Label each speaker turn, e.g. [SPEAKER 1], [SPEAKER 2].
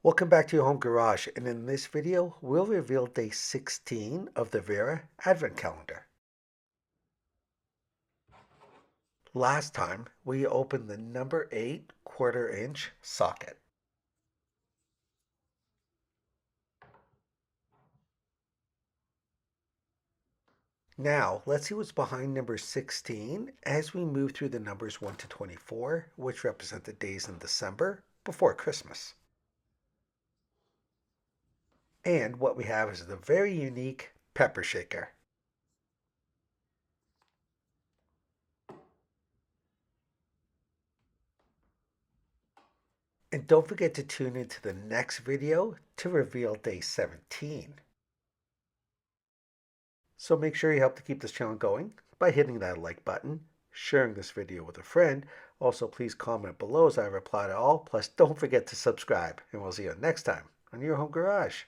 [SPEAKER 1] Welcome back to your home garage, and in this video we'll reveal day 16 of the Wera advent calendar. Last time we opened the number 8 1/4 inch socket. Now let's see what's behind number 16 as we move through the numbers 1 to 24, which represent the days in December before Christmas. And what we have is the very unique pepper shaker. And don't forget to tune into the next video to reveal day 17. So make sure you help to keep this channel going by hitting that like button, sharing this video with a friend. Also, please comment below as I reply to all. Plus, don't forget to subscribe, and we'll see you next time on your home garage.